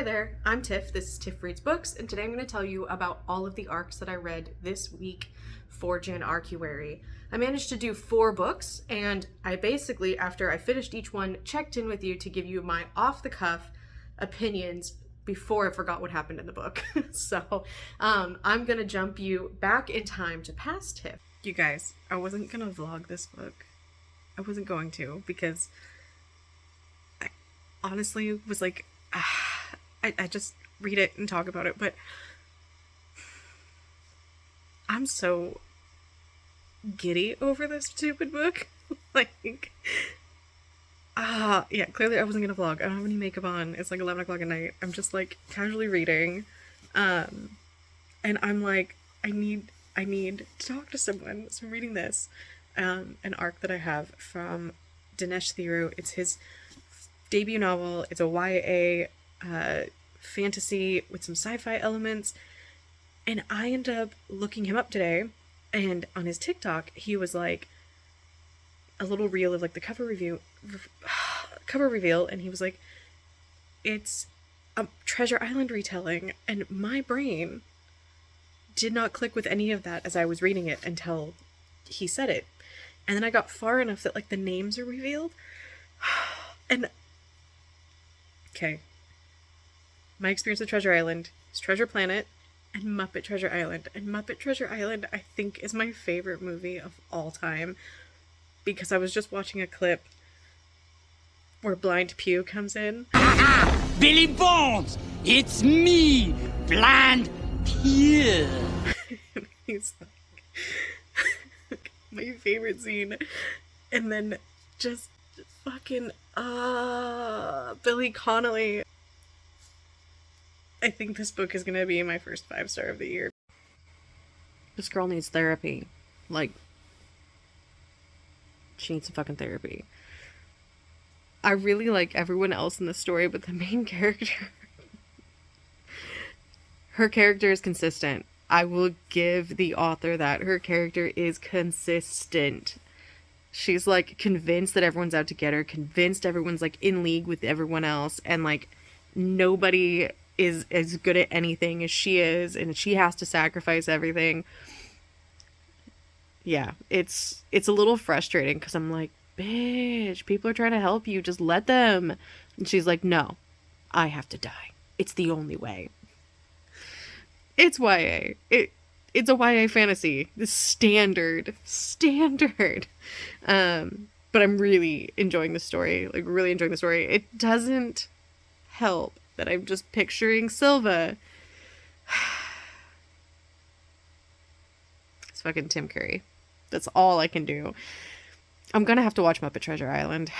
Hi there, I'm Tiff. This is Tiff Reads Books, and today I'm going to tell you about all of the arcs that I read this week for JanARCuary. I managed to do 4 books, and I basically, after I finished each one, checked in with you to give you my off-the-cuff opinions before I forgot what happened in the book. So I'm going to jump you back in time to past Tiff. You guys, I wasn't going to vlog this book. I wasn't going to, because I honestly was like, I just read it and talk about it, but I'm so giddy over this stupid book. Yeah, clearly I wasn't gonna vlog. I don't have any makeup on. It's like 11 o'clock at night. I'm just like casually reading. And I'm like, I need to talk to someone. So I'm reading this, an arc that I have from Dinesh Thiru. It's his debut novel. It's a YA fantasy with some sci-fi elements, and I ended up looking him up today, and on his TikTok he was like a little reel of like the cover reveal, and he was like, it's a Treasure Island retelling, and my brain did not click with any of that as I was reading it until he said it, and then I got far enough that like the names are revealed, and okay, my experience with Treasure Island is Treasure Planet and Muppet Treasure Island. And Muppet Treasure Island, I think, is my favorite movie of all time. Because I was just watching a clip where Blind Pew comes in. Billy Bones! It's me, Blind Pew! He's like, my favorite scene. And then just fucking, Billy Connolly. I think this book is gonna be my first 5-star of the year. This girl needs therapy. Like, she needs some fucking therapy. I really like everyone else in the story, but the main character, her character is consistent. I will give the author that. Her character is consistent. She's like convinced that everyone's out to get her, convinced everyone's like in league with everyone else, and like nobody is as good at anything as she is, and she has to sacrifice everything. Yeah, it's a little frustrating because I'm like, bitch, people are trying to help you, just let them. And she's like, no, I have to die. It's the only way. It's YA. It's a YA fantasy. The standard. But I'm really enjoying the story. Like, really enjoying the story. It doesn't help that I'm just picturing Silva. It's fucking Tim Curry. That's all I can do. I'm gonna have to watch Muppet Treasure Island.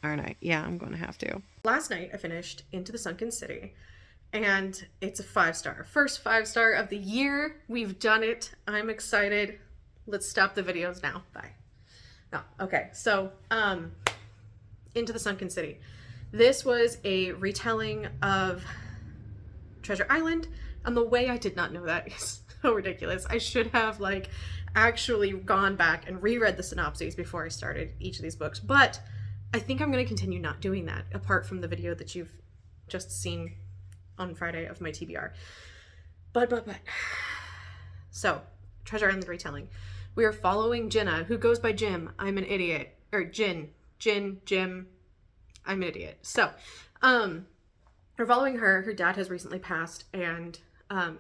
Aren't I? Yeah, I'm gonna have to. Last night I finished Into the Sunken City, and it's a 5-star. First 5-star of the year. We've done it. I'm excited. Let's stop the videos now. Bye. No, okay, so Into the Sunken City. This was a retelling of Treasure Island, and the way I did not know that is so ridiculous. I should have like actually gone back and reread the synopses before I started each of these books, but I think I'm going to continue not doing that, apart from the video that you've just seen on Friday of my TBR. But. So, Treasure Island retelling. We are following Jenna, who goes by Jim. I'm an idiot. Or Jim. I'm an idiot. So, we're following her. Her dad has recently passed, and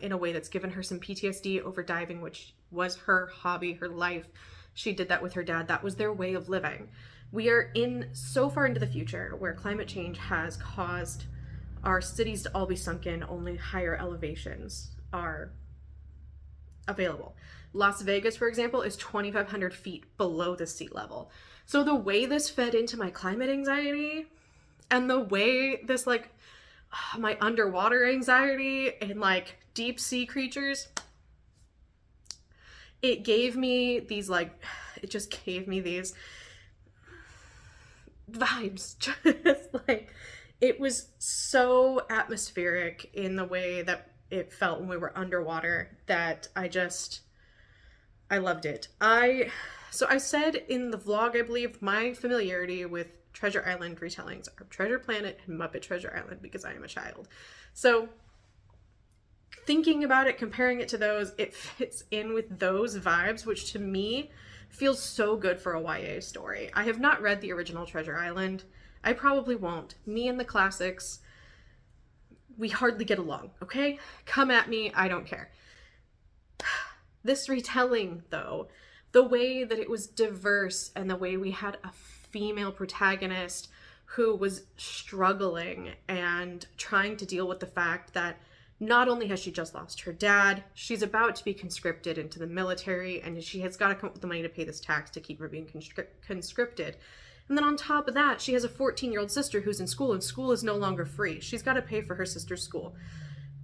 in a way that's given her some PTSD over diving, which was her hobby, her life. She did that with her dad. That was their way of living. We are so far into the future where climate change has caused our cities to all be sunken. Only higher elevations are available. Las Vegas, for example, is 2,500 feet below the sea level. So the way this fed into my climate anxiety, and the way this like my underwater anxiety and like deep sea creatures, it gave me these it just gave me these vibes. Just like, it was so atmospheric in the way that it felt when we were underwater that I loved it. So I said in the vlog, I believe, my familiarity with Treasure Island retellings are Treasure Planet and Muppet Treasure Island because I am a child. So thinking about it, comparing it to those, it fits in with those vibes, which to me feels so good for a YA story. I have not read the original Treasure Island. I probably won't. Me and the classics, we hardly get along, okay? Come at me, I don't care. This retelling, though, the way that it was diverse and the way we had a female protagonist who was struggling and trying to deal with the fact that not only has she just lost her dad, she's about to be conscripted into the military, and she has got to come up with the money to pay this tax to keep her being conscripted. And then on top of that, she has a 14-year-old sister who's in school, and school is no longer free. She's got to pay for her sister's school.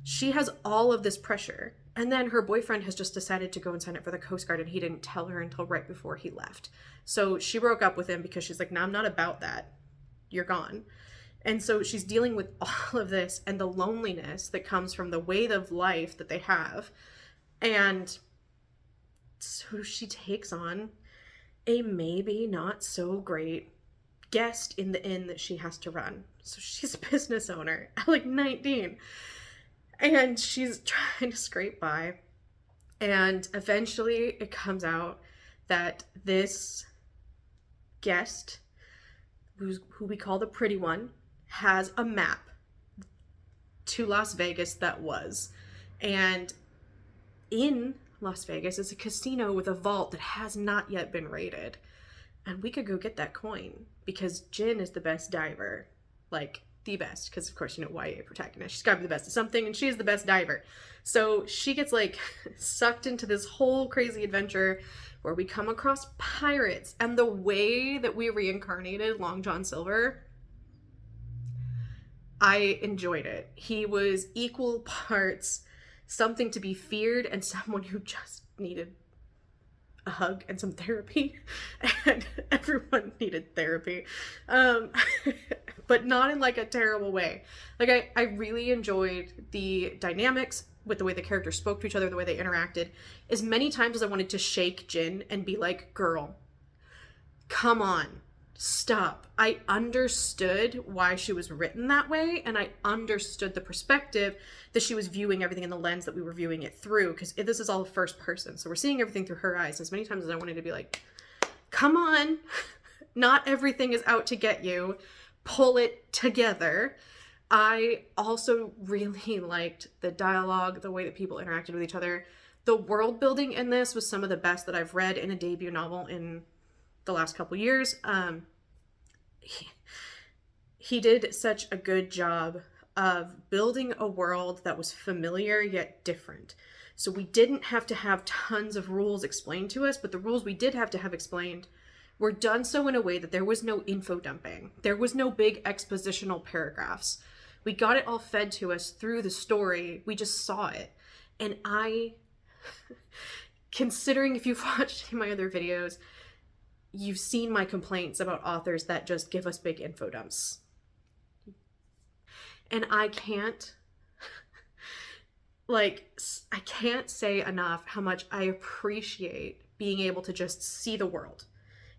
She has all of this pressure. And then her boyfriend has just decided to go and sign up for the Coast Guard, and he didn't tell her until right before he left. So she broke up with him because she's like, no, I'm not about that. You're gone. And so she's dealing with all of this and the loneliness that comes from the weight of life that they have. And so she takes on a maybe not so great guest in the inn that she has to run. So she's a business owner at like 19. And she's trying to scrape by. And eventually it comes out that this guest, who we call the pretty one, has a map to Las Vegas that was. And in Las Vegas is a casino with a vault that has not yet been raided. And we could go get that coin because Jin is the best diver. Like, the best. Because, of course, you know, YA protagonist. She's got to be the best at something, and she is the best diver. So she gets, like, sucked into this whole crazy adventure where we come across pirates. And the way that we reincarnated Long John Silver, I enjoyed it. He was equal parts something to be feared and someone who just needed a hug and some therapy. And everyone needed therapy. But not in like a terrible way. Like I really enjoyed the dynamics with the way the characters spoke to each other, the way they interacted. As many times as I wanted to shake Jin and be like, girl, come on. Stop. I understood why she was written that way, and I understood the perspective that she was viewing everything in the lens that we were viewing it through, because this is all first person, so we're seeing everything through her eyes. As many times as I wanted to be like, come on, not everything is out to get you, pull it together. I also really liked the dialogue, the way that people interacted with each other. The world building in this was some of the best that I've read in a debut novel in the last couple years. He did such a good job of building a world that was familiar yet different. So we didn't have to have tons of rules explained to us, but the rules we did have to have explained were done so in a way that there was no info dumping. There was no big expositional paragraphs. We got it all fed to us through the story. We just saw it. And considering if you've watched my other videos, you've seen my complaints about authors that just give us big info dumps. And I can't say enough how much I appreciate being able to just see the world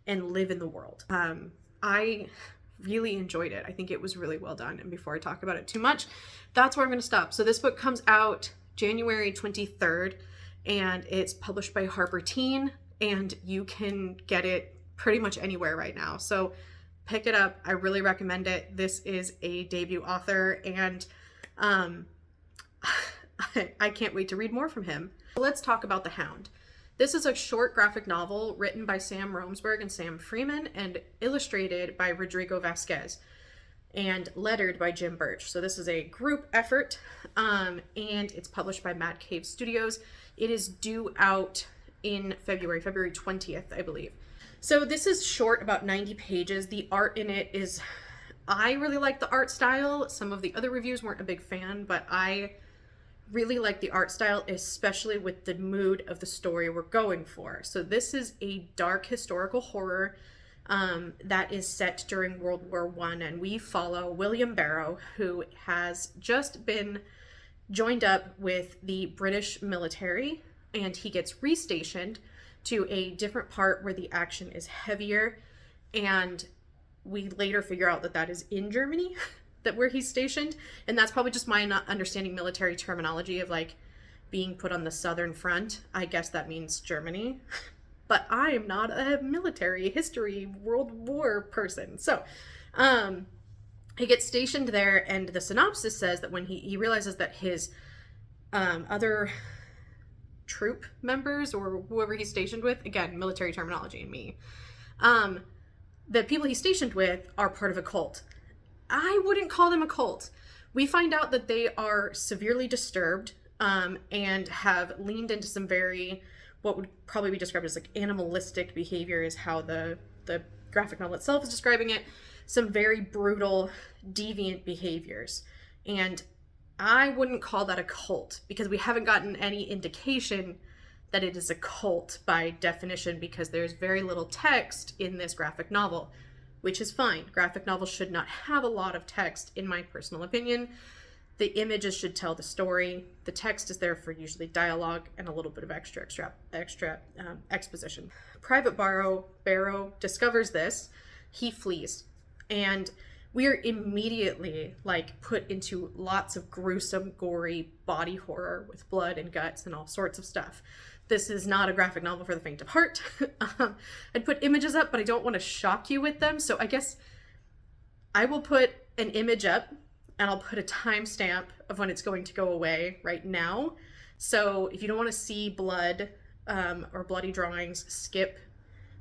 and live in the world. I really enjoyed it. I think it was really well done. And before I talk about it too much, that's where I'm going to stop. So this book comes out January 23rd, and it's published by Harper Teen, and you can get it pretty much anywhere right now. So pick it up. I really recommend it. This is a debut author, and I can't wait to read more from him. Let's talk about The Hound. This is a short graphic novel written by Sam Romsberg and Sam Freeman and illustrated by Rodrigo Vasquez and lettered by Jim Birch. So this is a group effort, and it's published by Mad Cave Studios. It is due out in February 20th, I believe. So this is short, about 90 pages. The art in it is, I really like the art style. Some of the other reviews weren't a big fan, but I really like the art style, especially with the mood of the story we're going for. So this is a dark historical horror that is set during World War I, and we follow William Barrow, who has just been joined up with the British military, and he gets restationed to a different part where the action is heavier, and we later figure out that that is in Germany, that where he's stationed. And that's probably just my not understanding military terminology of like being put on the southern front. I guess that means Germany. But I am not a military history World War person. So he gets stationed there, and the synopsis says that when he realizes that his other troop members or whoever he's stationed with, again, military terminology in me, the people he's stationed with are part of a cult. I wouldn't call them a cult. We find out that they are severely disturbed and have leaned into some very, what would probably be described as like animalistic behavior is how the graphic novel itself is describing it. Some very brutal, deviant behaviors. And I wouldn't call that a cult because we haven't gotten any indication that it is a cult by definition, because there's very little text in this graphic novel, which is fine. Graphic novels should not have a lot of text, in my personal opinion. The images should tell the story. The text is there for usually dialogue and a little bit of extra exposition. Private Barrow discovers this. He flees. And we are immediately like put into lots of gruesome, gory body horror with blood and guts and all sorts of stuff. This is not a graphic novel for the faint of heart. I'd put images up, but I don't want to shock you with them. So I guess I will put an image up, and I'll put a timestamp of when it's going to go away right now. So if you don't want to see blood or bloody drawings, skip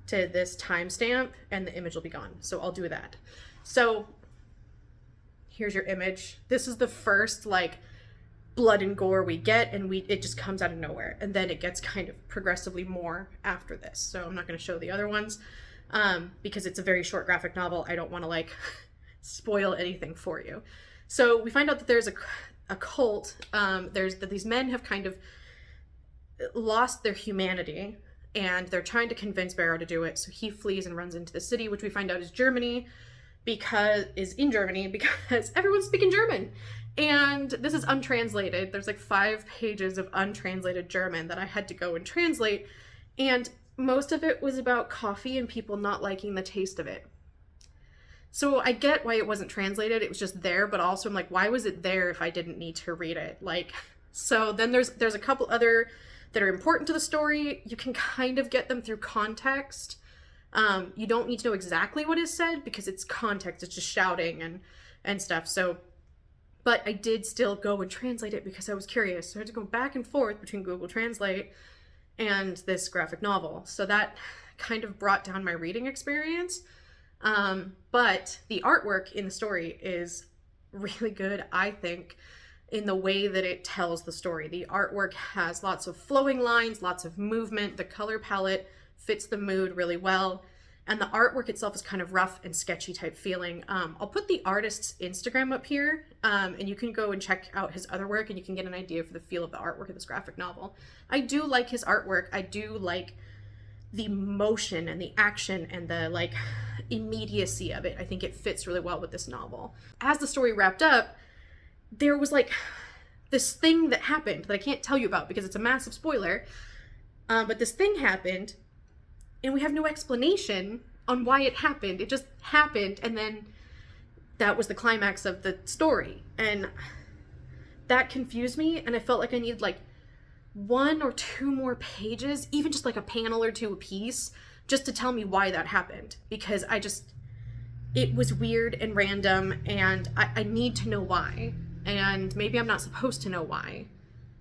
to this timestamp and the image will be gone. So I'll do that. So here's your image. This is the first like blood and gore we get, and it just comes out of nowhere. And then it gets kind of progressively more after this. So I'm not going to show the other ones because it's a very short graphic novel. I don't want to like spoil anything for you. So we find out that there's a cult. That these men have kind of lost their humanity, and they're trying to convince Barrow to do it. So he flees and runs into the city, which we find out is Germany, because everyone's speaking German. And this is untranslated. There's like 5 pages of untranslated German that I had to go and translate. And most of it was about coffee and people not liking the taste of it. So I get why it wasn't translated. It was just there, but also I'm like, why was it there if I didn't need to read it? Like, so then there's a couple other that are important to the story. You can kind of get them through context. You don't need to know exactly what is said because it's context. It's just shouting and stuff. So, but I did still go and translate it because I was curious. So I had to go back and forth between Google Translate and this graphic novel. So that kind of brought down my reading experience. But the artwork in the story is really good, I think, in the way that it tells the story. The artwork has lots of flowing lines, lots of movement. The color palette fits the mood really well. And the artwork itself is kind of rough and sketchy type feeling. I'll put the artist's Instagram up here, and you can go and check out his other work, and you can get an idea for the feel of the artwork of this graphic novel. I do like his artwork. I do like the motion and the action and the like immediacy of it. I think it fits really well with this novel. As the story wrapped up, there was like this thing that happened that I can't tell you about because it's a massive spoiler. But this thing happened, and we have no explanation on why it happened. It just happened, and then that was the climax of the story. And that confused me, and I felt like I needed like 1 or 2 more pages, even just like a panel or 2 a piece, just to tell me why that happened. Because it was weird and random, and I need to know why. And maybe I'm not supposed to know why.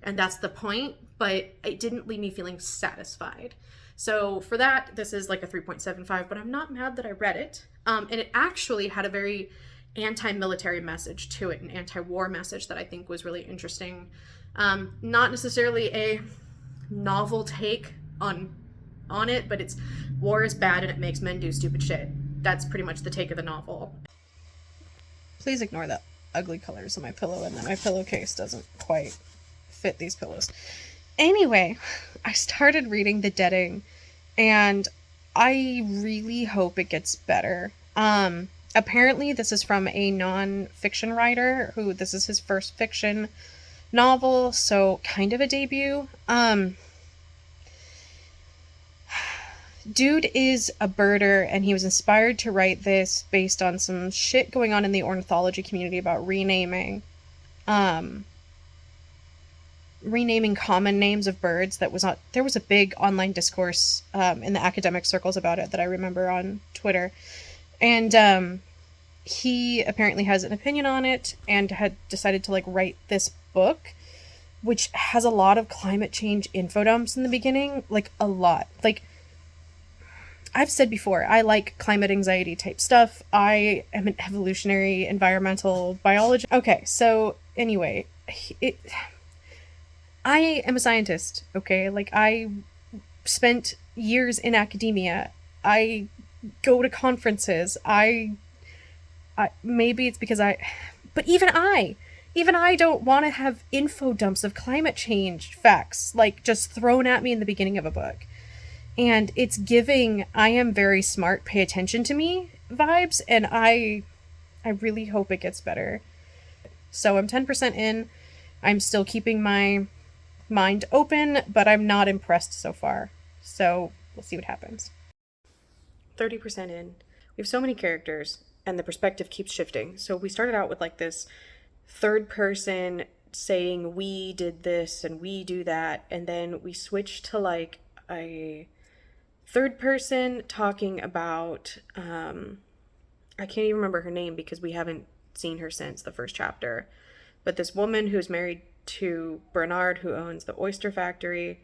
And that's the point, but it didn't leave me feeling satisfied. So for that, this is like a 3.75, but I'm not mad that I read it. And it actually had a very anti-military message to it, an anti-war message that I think was really interesting. Not necessarily a novel take on it, but it's war is bad and it makes men do stupid shit. That's pretty much the take of the novel. Please ignore the ugly colors on my pillow, and then my pillowcase doesn't quite fit these pillows. Anyway, I started reading The Deading, and I really hope it gets better. Apparently this is from a non-fiction writer who this is his first fiction novel, so kind of a debut. dude is a birder, and he was inspired to write this based on some shit going on in the ornithology community about renaming common names of birds. That was not, there was a big online discourse in the academic circles about it that I remember on Twitter. And he apparently has an opinion on it and had decided to like write this book, which has a lot of climate change info dumps in the beginning, like a lot. Like, I've said before, I like climate anxiety type stuff. I am an evolutionary environmental biologist. Okay, so anyway, I am a scientist, okay? Like, I spent years in academia. I go to conferences. I maybe it's because but even I don't want to have info dumps of climate change facts like just thrown at me in the beginning of a book. And it's giving I am very smart, pay attention to me vibes, and I really hope it gets better. So I'm 10% in. I'm still keeping my mind open, but I'm not impressed so far. So we'll see what happens. 30% in. We have so many characters, and the perspective keeps shifting. So we started out with like this third person saying we did this and we do that, and then we switched to like a third person talking about I can't even remember her name because we haven't seen her since the first chapter, but this woman who's married to Bernard, who owns the oyster factory.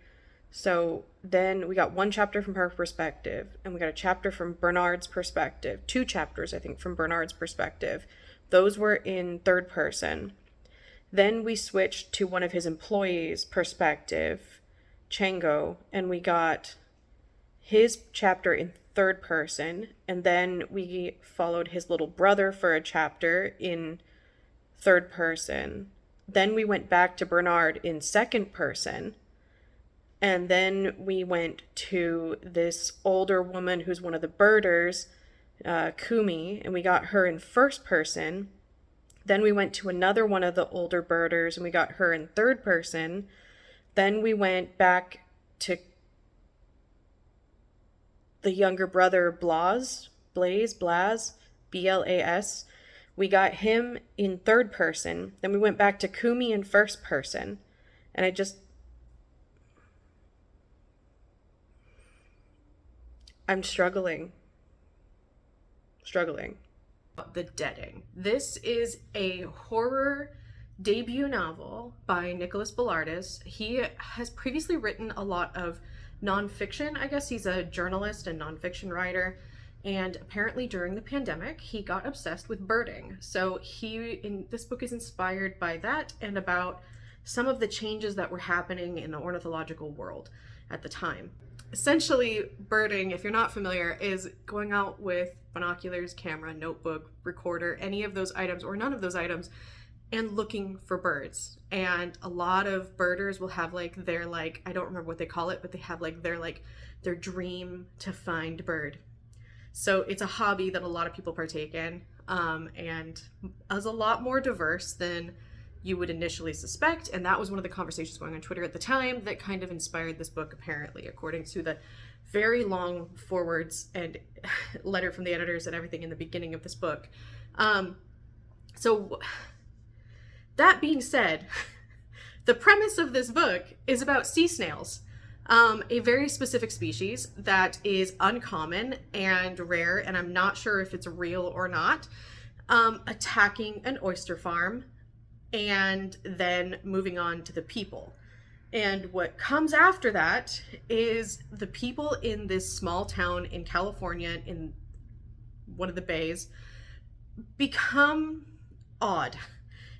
So then we got one chapter from her perspective, and we got a chapter from Bernard's perspective, 2 chapters I think from Bernard's perspective. Those were in third person. Then we switched to one of his employees' perspective, Chango, and we got his chapter in third person, and then we followed his little brother for a chapter in third person. Then we went back to Bernard in second person, and then we went to this older woman who's one of the birders, Kumi, and we got her in first person. Then we went to another one of the older birders, and we got her in third person. Then we went back to the younger brother Blas, Blas. We got him in third person. Then we went back to Kumi in first person. And I'm struggling. The Deading. This is a horror debut novel by Nicholas Ballardis. He has previously written a lot of nonfiction. I guess he's a journalist and nonfiction writer, and apparently during the pandemic he got obsessed with birding. So this book is inspired by that and about some of the changes that were happening in the ornithological world at the time. Essentially, birding, if you're not familiar, is going out with binoculars, camera, notebook, recorder, any of those items or none of those items, and looking for birds. And a lot of birders will have like their like, I don't remember what they call it, but they have like their dream to find bird. So it's a hobby that a lot of people partake in, and is a lot more diverse than you would initially suspect. And that was one of the conversations going on Twitter at the time that kind of inspired this book, apparently, according to the very long forwards and letter from the editors and everything in the beginning of this book. So that being said, the premise of this book is about sea snails, a very specific species that is uncommon and rare, and I'm not sure if it's real or not, attacking an oyster farm and then moving on to the people. And what comes after that is the people in this small town in California, in one of the bays, become odd.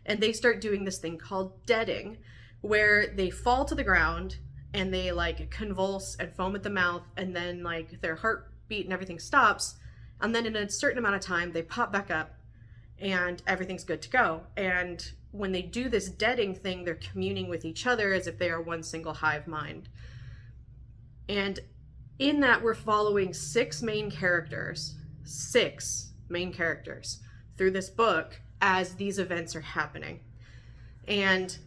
And they start doing this thing called deading, where they fall to the ground and they like convulse and foam at the mouth, and then like their heartbeat and everything stops. And then in a certain amount of time, they pop back up and everything's good to go. And when they do this deading thing, they're communing with each other as if they are one single hive mind. And in that, we're following 6 main characters through this book as these events are happening. And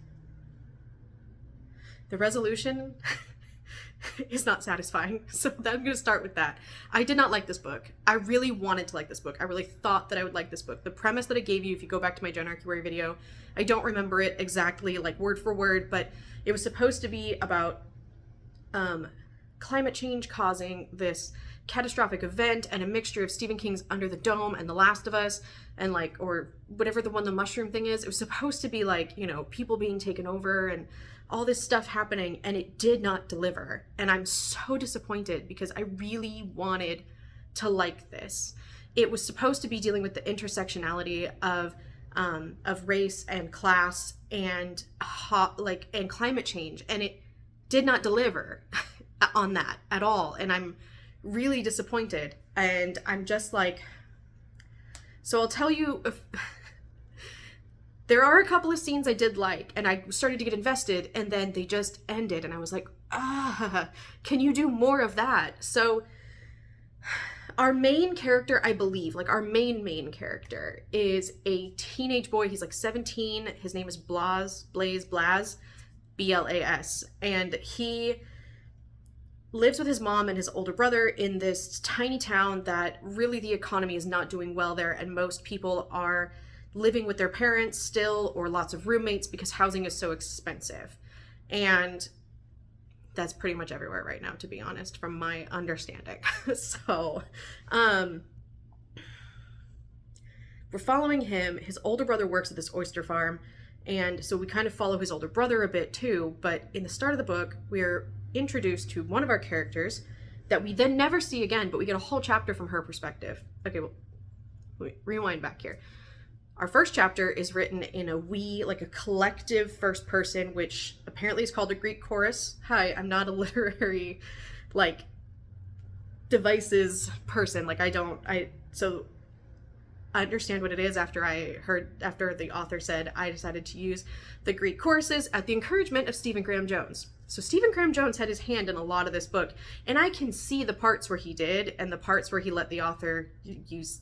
the resolution is not satisfying. So I'm going to start with that. I did not like this book. I really wanted to like this book. I really thought that I would like this book. The premise that I gave you, if you go back to my JanARCuary video, I don't remember it exactly, like word for word, but it was supposed to be about climate change causing this catastrophic event, and a mixture of Stephen King's Under the Dome and The Last of Us, and like, or whatever the one, the mushroom thing is. It was supposed to be like, you know, people being taken over and all this stuff happening, and it did not deliver. And I'm so disappointed because I really wanted to like this. It was supposed to be dealing with the intersectionality of race and class and and climate change, and it did not deliver on that at all. And I'm really disappointed. And I'm just like, so I'll tell you, there are a couple of scenes I did like, and I started to get invested, and then they just ended, and I was like, can you do more of that? So our main character, I believe, like our main character is a teenage boy. He's like 17. His name is Blas, B-L-A-S. And he lives with his mom and his older brother in this tiny town that really the economy is not doing well there, and most people are living with their parents still, or lots of roommates, because housing is so expensive. And that's pretty much everywhere right now, to be honest, from my understanding. So we're following him. His older brother works at this oyster farm, and so we kind of follow his older brother a bit too. But in the start of the book, we're introduced to one of our characters that we then never see again, but we get a whole chapter from her perspective. Okay, well, rewind back here. Our first chapter is written in a collective first person, which apparently is called a Greek chorus. Hi, I'm not a literary, devices person. So I understand what it is after the author said. I decided to use the Greek choruses at the encouragement of Stephen Graham Jones. So Stephen Graham Jones had his hand in a lot of this book, and I can see the parts where he did, and the parts where he let the author use,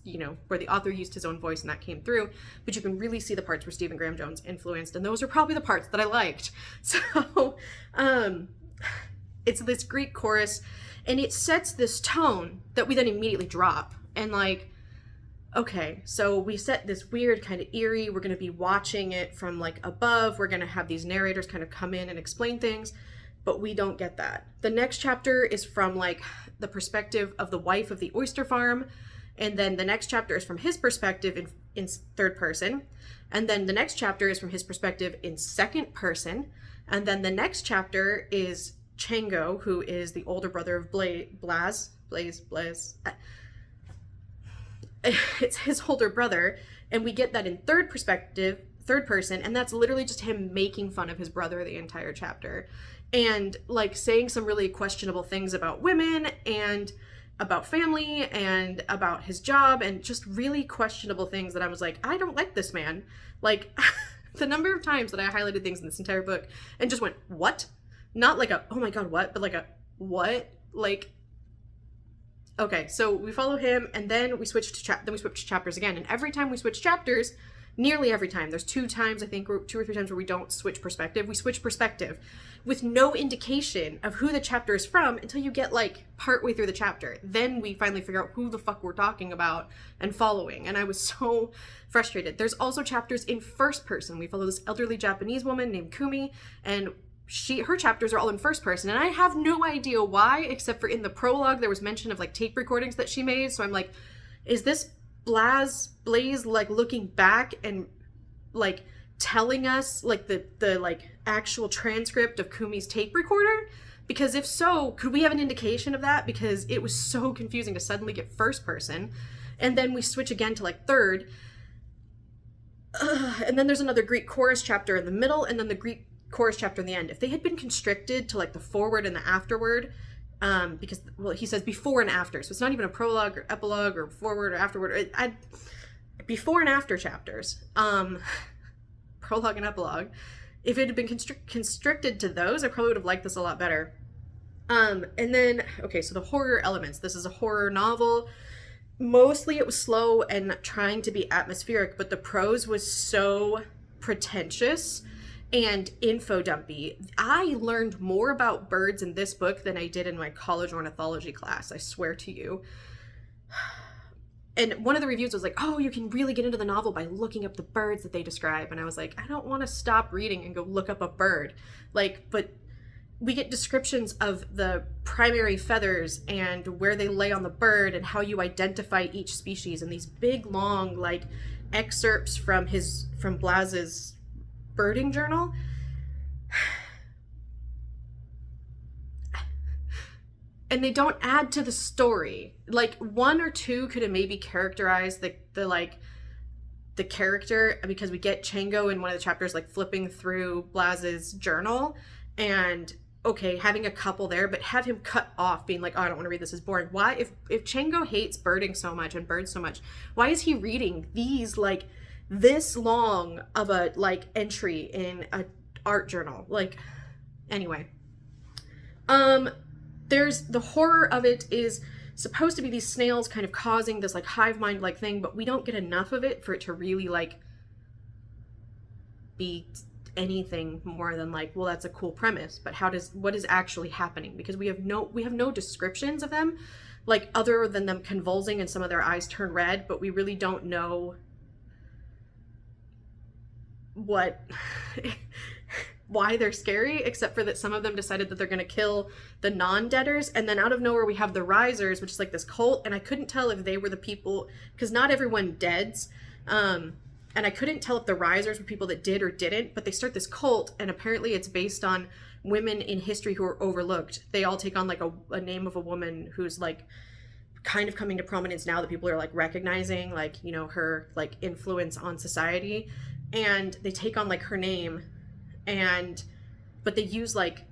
where the author used his own voice and that came through, but you can really see the parts where Stephen Graham Jones influenced, and those are probably the parts that I liked. So, it's this Greek chorus, and it sets this tone that we then immediately drop, and okay, so we set this weird kind of eerie, we're going to be watching it from above, we're going to have these narrators kind of come in and explain things, but we don't get that. The next chapter is from the perspective of the wife of the oyster farm, and then the next chapter is from his perspective in third person, and then the next chapter is from his perspective in second person, and then the next chapter is Chango, who is the older brother of Blas. It's his older brother, and we get that in third person, and that's literally just him making fun of his brother the entire chapter, and saying some really questionable things about women and about family and about his job, and just really questionable things that I was like, I don't like this man. The number of times that I highlighted things in this entire book and just went, what? Not oh my god, what? But a what? Okay, so we follow him, and then we switch to chapters again. And every time we switch chapters, nearly every time, there's 2 times, I think, or 2 or 3 times where we don't switch perspective. We switch perspective with no indication of who the chapter is from until you get partway through the chapter. Then we finally figure out who the fuck we're talking about and following. And I was so frustrated. There's also chapters in first person. We follow this elderly Japanese woman named Kumi, and her chapters are all in first person, and I have no idea why, except for in the prologue there was mention of tape recordings that she made. So I'm like, is this Blaze looking back and telling us the actual transcript of Kumi's tape recorder? Because if so, could we have an indication of that? Because it was so confusing to suddenly get first person, and then we switch again to third, and then there's another Greek chorus chapter in the middle, and then the Greek chorus chapter in the end. If they had been constricted to the forward and the afterward, because he says before and after, so it's not even a prologue or epilogue or forward or afterward. Before and after chapters, prologue and epilogue. If it had been constricted to those, I probably would have liked this a lot better. And then, okay, so the horror elements. This is a horror novel. Mostly it was slow and trying to be atmospheric, but the prose was so pretentious and info dumpy. I learned more about birds in this book than I did in my college ornithology class, I swear to you. And one of the reviews was like, oh, you can really get into the novel by looking up the birds that they describe. And I was like, I don't want to stop reading and go look up a bird. Like, but we get descriptions of the primary feathers and where they lay on the bird and how you identify each species, and these big, long, like, excerpts from Blaz's birding journal. And they don't add to the story. Like, one or two could have maybe characterized the character, because we get Chango in one of the chapters like flipping through Blaz's journal, and okay, having a couple there, but have him cut off being like, oh, I don't want to read this, is boring. Why, if Chango hates birding so much and birds so much, why is he reading these like this long of a like entry in a art journal? Like, anyway, there's the horror of it is supposed to be these snails kind of causing this like hive mind like thing, but we don't get enough of it for it to really like be anything more than like, well, that's a cool premise, but what is actually happening? Because we have no descriptions of them, like, other than them convulsing and some of their eyes turn red, but we really don't know why they're scary, except for that some of them decided that they're going to kill the non-deaders, and then out of nowhere we have the risers, which is like this cult, and I couldn't tell if they were the people, because not everyone deads, and I couldn't tell if the risers were people that did or didn't, but they start this cult, and apparently it's based on women in history who are overlooked. They all take on like a name of a woman who's like kind of coming to prominence now that people are like recognizing, like, you know, her like influence on society, and they take on like her name, but they use like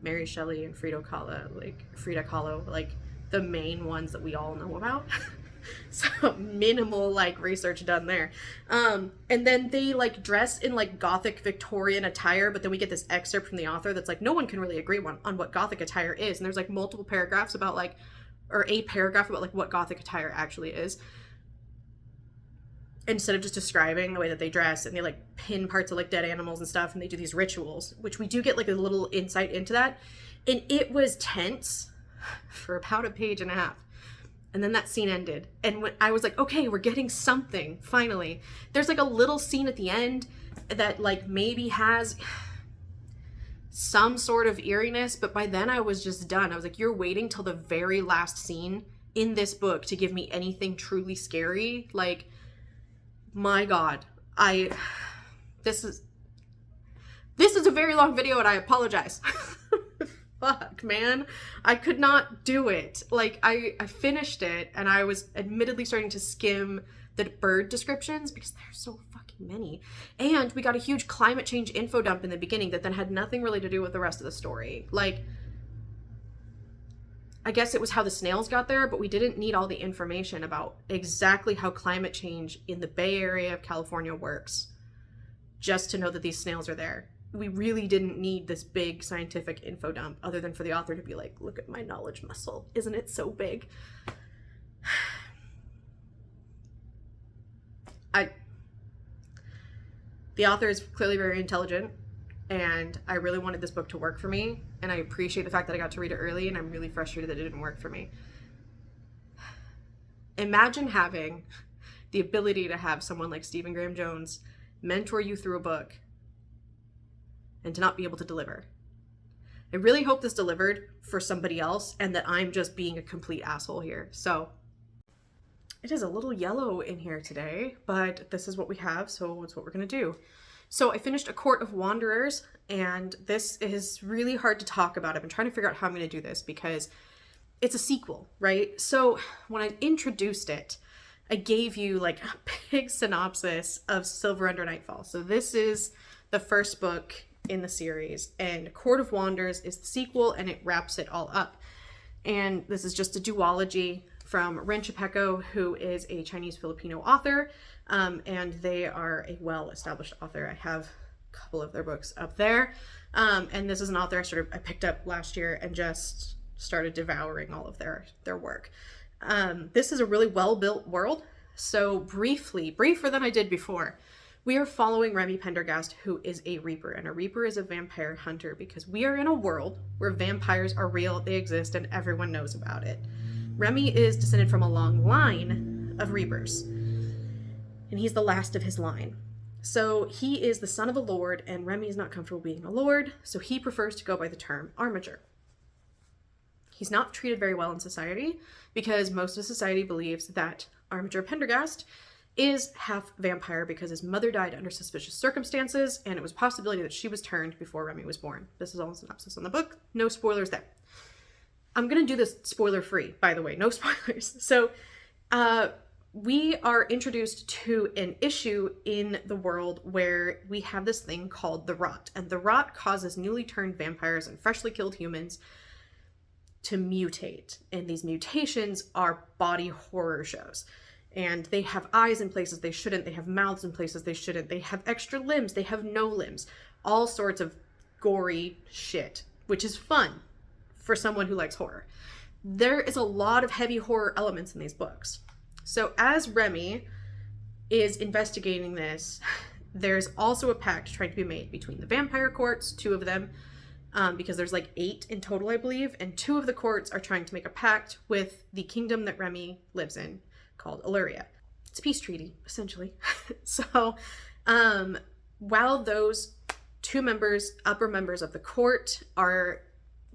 Mary Shelley and Frida Kahlo, like the main ones that we all know about. So minimal like research done there. And then they like dress in like Gothic Victorian attire, but then we get this excerpt from the author that's like, no one can really agree on what Gothic attire is. And there's like multiple paragraphs about like, or a paragraph about like what Gothic attire actually is, instead of just describing the way that they dress, and they like pin parts of like dead animals and stuff, and they do these rituals, which we do get like a little insight into that. And it was tense for about a page and a half. And then that scene ended. And when I was like, okay, we're getting something, finally. There's like a little scene at the end that like maybe has some sort of eeriness, but by then I was just done. I was like, you're waiting till the very last scene in this book to give me anything truly scary? Like, my God, this is a very long video, and I apologize. Fuck, man. I could not do it. Like, I finished it, and I was admittedly starting to skim the bird descriptions because there's so fucking many. And we got a huge climate change info dump in the beginning that then had nothing really to do with the rest of the story. Like, I guess it was how the snails got there, but we didn't need all the information about exactly how climate change in the Bay Area of California works just to know that these snails are there. We really didn't need this big scientific info dump, other than for the author to be like, look at my knowledge muscle. Isn't it so big? The author is clearly very intelligent, and I really wanted this book to work for me, and I appreciate the fact that I got to read it early, and I'm really frustrated that it didn't work for me. Imagine having the ability to have someone like Stephen Graham Jones mentor you through a book and to not be able to deliver. I really hope this delivered for somebody else and that I'm just being a complete asshole here. So it is a little yellow in here today, but this is what we have, so it's what we're gonna do. So I finished A Court of Wanderers, and this is really hard to talk about. I've been trying to figure out how I'm gonna do this because it's a sequel, right? So when I introduced it, I gave you like a big synopsis of Silver Under Nightfall. So this is the first book in the series, and Court of Wanderers is the sequel, and it wraps it all up. And this is just a duology from Ren Chapeko, who is a Chinese-Filipino author, and they are a well-established author. I have a couple of their books up there, and this is an author I picked up last year and just started devouring all of their work. This is a really well-built world. So briefer than I did before, We are following Remy Pendergast, who is a Reaper, and a Reaper is a vampire hunter because we are in a world where vampires are real, they exist, and everyone knows about it. Remy is descended from a long line of Reapers, and he's the last of his line. So he is the son of a lord, and Remy is not comfortable being a lord, so he prefers to go by the term armiger. He's not treated very well in society because most of society believes that Armiger Pendergast is half vampire because his mother died under suspicious circumstances, and it was a possibility that she was turned before Remy was born. This is all a synopsis on the book. No spoilers there. I'm going to do this spoiler-free, by the way. No spoilers. So, we are introduced to an issue in the world where we have this thing called the rot, and the rot causes newly turned vampires and freshly killed humans to mutate, and these mutations are body horror shows. And they have eyes in places they shouldn't, they have mouths in places they shouldn't, they have extra limbs, they have no limbs, all sorts of gory shit, which is fun for someone who likes horror. There is a lot of heavy horror elements in these books. So as Remy is investigating this, there's also a pact trying to be made between the vampire courts, 2 of them, because there's like 8 in total, I believe, and 2 of the courts are trying to make a pact with the kingdom that Remy lives in, called Illyria. It's a peace treaty, essentially. So, while those 2 upper members of the court are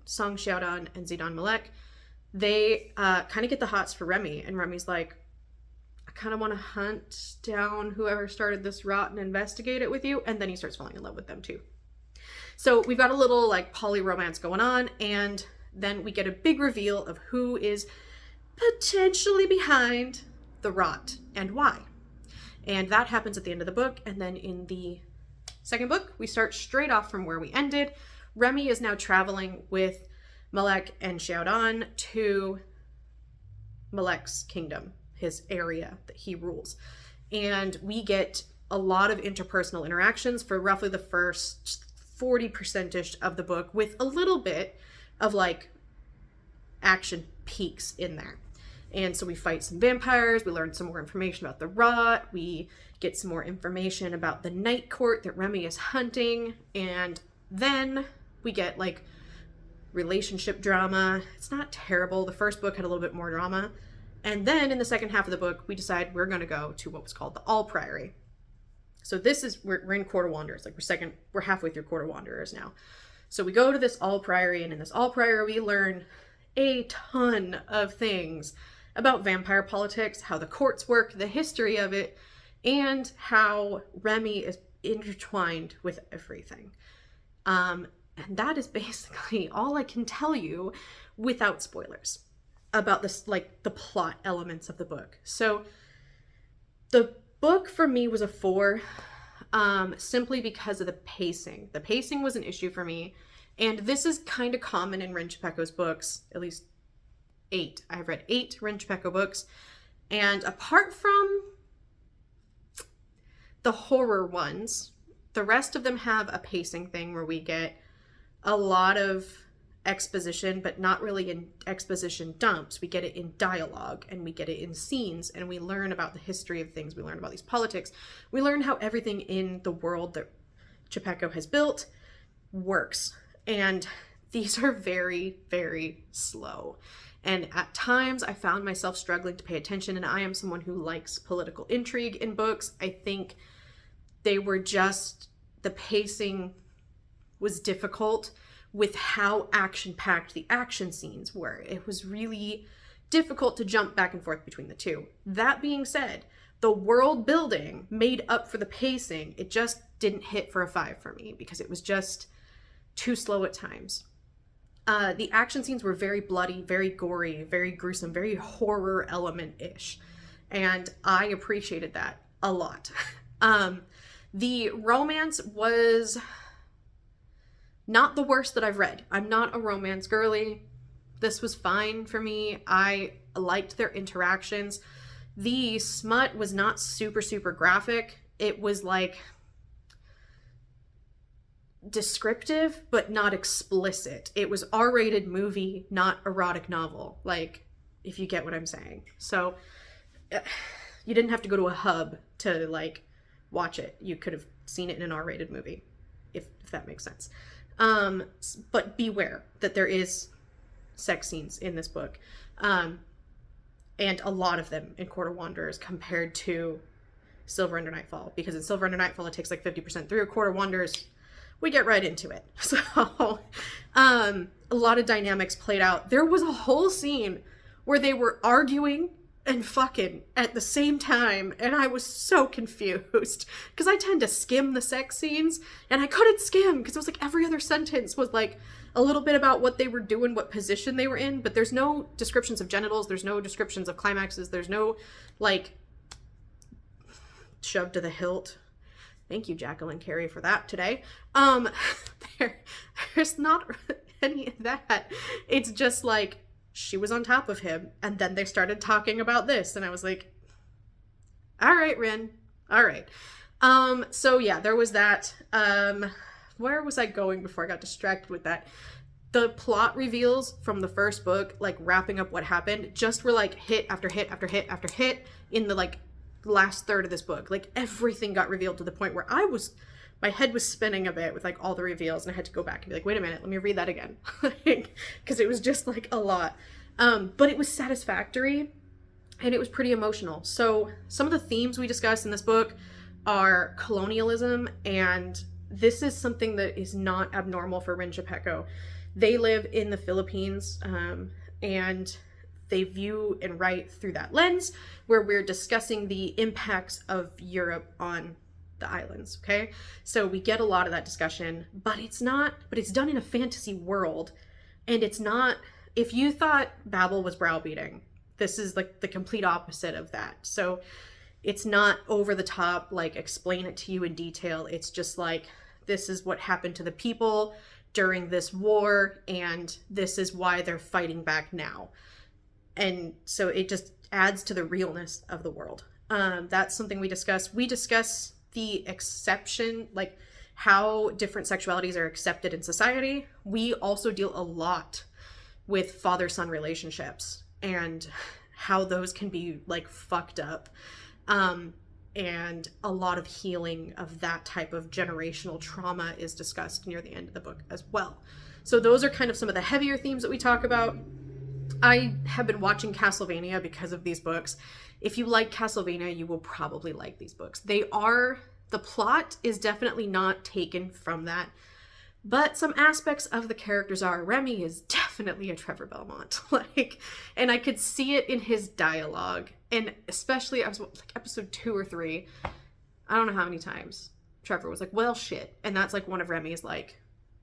Song Xiaodon and Zidane Malek, they kind of get the hots for Remy, and Remy's like, I kind of want to hunt down whoever started this rot and investigate it with you, and then he starts falling in love with them too. So we've got a little like poly romance going on, and then we get a big reveal of who is potentially behind the rot and why. And that happens at the end of the book, and then in the second book, we start straight off from where we ended. Remy is now traveling with Malek and Xiaodon to Malek's kingdom, his area that he rules. And we get a lot of interpersonal interactions for roughly the first 40%ish of the book, with a little bit of like action peaks in there. And so we fight some vampires, we learn some more information about the rot, we get some more information about the night court that Remy is hunting, and then we get like relationship drama. It's not terrible. The first book had a little bit more drama. And then in the second half of the book, we decide we're going to go to what was called the All Priory. So this is, we're in Court of Wanderers, like we're halfway through Court of Wanderers now. So we go to this All Priory, and in this All Priory, we learn a ton of things about vampire politics, how the courts work, the history of it, and how Remy is intertwined with everything. And that is basically all I can tell you without spoilers about this, like the plot elements of the book. So the book for me was a 4, simply because of the pacing. The pacing was an issue for me, and this is kind of common in Rin Chupeco's books, at least 8. I've read 8 Rin Chupeco books, and apart from the horror ones, the rest of them have a pacing thing where we get a lot of exposition, but not really in exposition dumps. We get it in dialogue, and we get it in scenes, and we learn about the history of things. We learn about these politics. We learn how everything in the world that Chupeco has built works. And these are very, very slow. And at times I found myself struggling to pay attention, and I am someone who likes political intrigue in books. I think the pacing was difficult with how action-packed the action scenes were. It was really difficult to jump back and forth between the two. That being said, the world building made up for the pacing. It just didn't hit for a 5 for me because it was just too slow at times. The action scenes were very bloody, very gory, very gruesome, very horror element-ish. And I appreciated that a lot. The romance was not the worst that I've read. I'm not a romance girly. This was fine for me. I liked their interactions. The smut was not super, super graphic. It was like descriptive, but not explicit. It was R-rated movie, not erotic novel. Like, if you get what I'm saying. So you didn't have to go to a hub to like watch it. You could have seen it in an R-rated movie, if that makes sense. But beware that there is sex scenes in this book. And a lot of them in Court of Wanderers compared to Silver Under Nightfall. Because in Silver Under Nightfall, it takes like 50% through. Court of Wanderers, we get right into it. So, a lot of dynamics played out. There was a whole scene where they were arguing and fucking at the same time, and I was so confused because I tend to skim the sex scenes, and I couldn't skim because it was like every other sentence was like a little bit about what they were doing, what position they were in, but there's no descriptions of genitals, there's no descriptions of climaxes, there's no like shoved to the hilt. Thank you, JanARCuary, for that today. There's not any of that. It's just like she was on top of him, and then they started talking about this, and I was like, all right, Rin, all right. So yeah, there was that. Where was I going before I got distracted with that? The plot reveals from the first book, like wrapping up what happened, just were like hit after hit after hit after hit in the like last third of this book. Like everything got revealed to the point where my head was spinning a bit with like all the reveals, and I had to go back and be like, wait a minute, let me read that again. Because it was just like a lot. But it was satisfactory, and it was pretty emotional. So some of the themes we discuss in this book are colonialism, and this is something that is not abnormal for Rin Chapeko. They live in the Philippines, and they view and write through that lens, where we're discussing the impacts of Europe on the islands, okay? So we get a lot of that discussion, but it's done in a fantasy world, and it's not, if you thought Babel was browbeating, this is like the complete opposite of that. So it's not over the top, like explain it to you in detail. It's just like, this is what happened to the people during this war, and this is why they're fighting back now. And so it just adds to the realness of the world. That's something we discuss. We discuss the exception, like how different sexualities are accepted in society. We also deal a lot with father-son relationships and how those can be like fucked up. And a lot of healing of that type of generational trauma is discussed near the end of the book as well. So those are kind of some of the heavier themes that we talk about. I have been watching Castlevania because of these books. If you like Castlevania, you will probably like these books. The plot is definitely not taken from that, but some aspects of the characters are. Remy is definitely a Trevor Belmont, and I could see it in his dialogue, and especially I was like episode 2 or 3, I don't know how many times Trevor was like, well, shit, and that's like one of Remy's like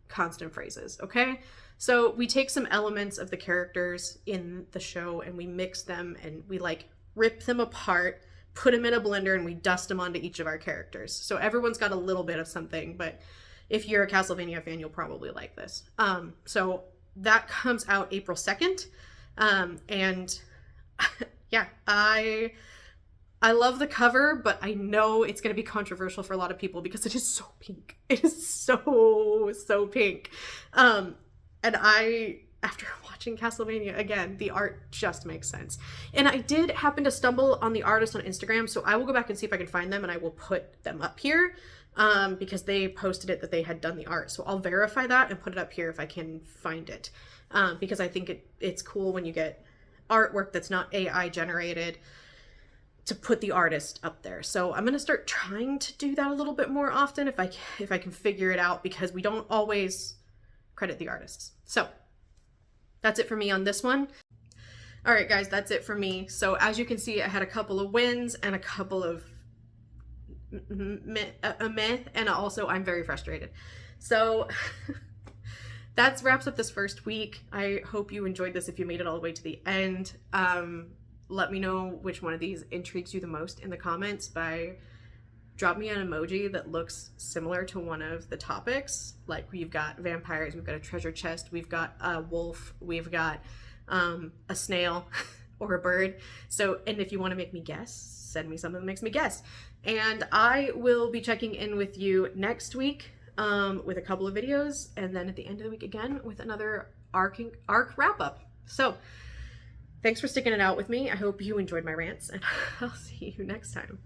constant phrases, okay? So we take some elements of the characters in the show and we mix them and we like rip them apart, put them in a blender, and we dust them onto each of our characters. So everyone's got a little bit of something, but if you're a Castlevania fan, you'll probably like this. So that comes out April 2nd. And yeah, I love the cover, but I know it's going to be controversial for a lot of people because it is so pink. It is so pink. And after watching Castlevania again, the art just makes sense. And I did happen to stumble on the artist on Instagram, so I will go back and see if I can find them, and I will put them up here because they posted it that they had done the art. So I'll verify that and put it up here if I can find it, because I think it's cool when you get artwork that's not AI generated to put the artist up there. So I'm going to start trying to do that a little bit more often if I can figure it out, because we don't always credit the artists. So that's it for me on this one. All right, guys, that's it for me. So as you can see, I had a couple of wins and a couple of meh, and also I'm very frustrated. So that wraps up this first week. I hope you enjoyed this if you made it all the way to the end. Let me know which one of these intrigues you the most in the comments by drop me an emoji that looks similar to one of the topics. Like we've got vampires, we've got a treasure chest, we've got a wolf, we've got a snail or a bird. So, and if you want to make me guess, send me something that makes me guess. And I will be checking in with you next week with a couple of videos, and then at the end of the week again with another arc wrap up. So thanks for sticking it out with me. I hope you enjoyed my rants, and I'll see you next time.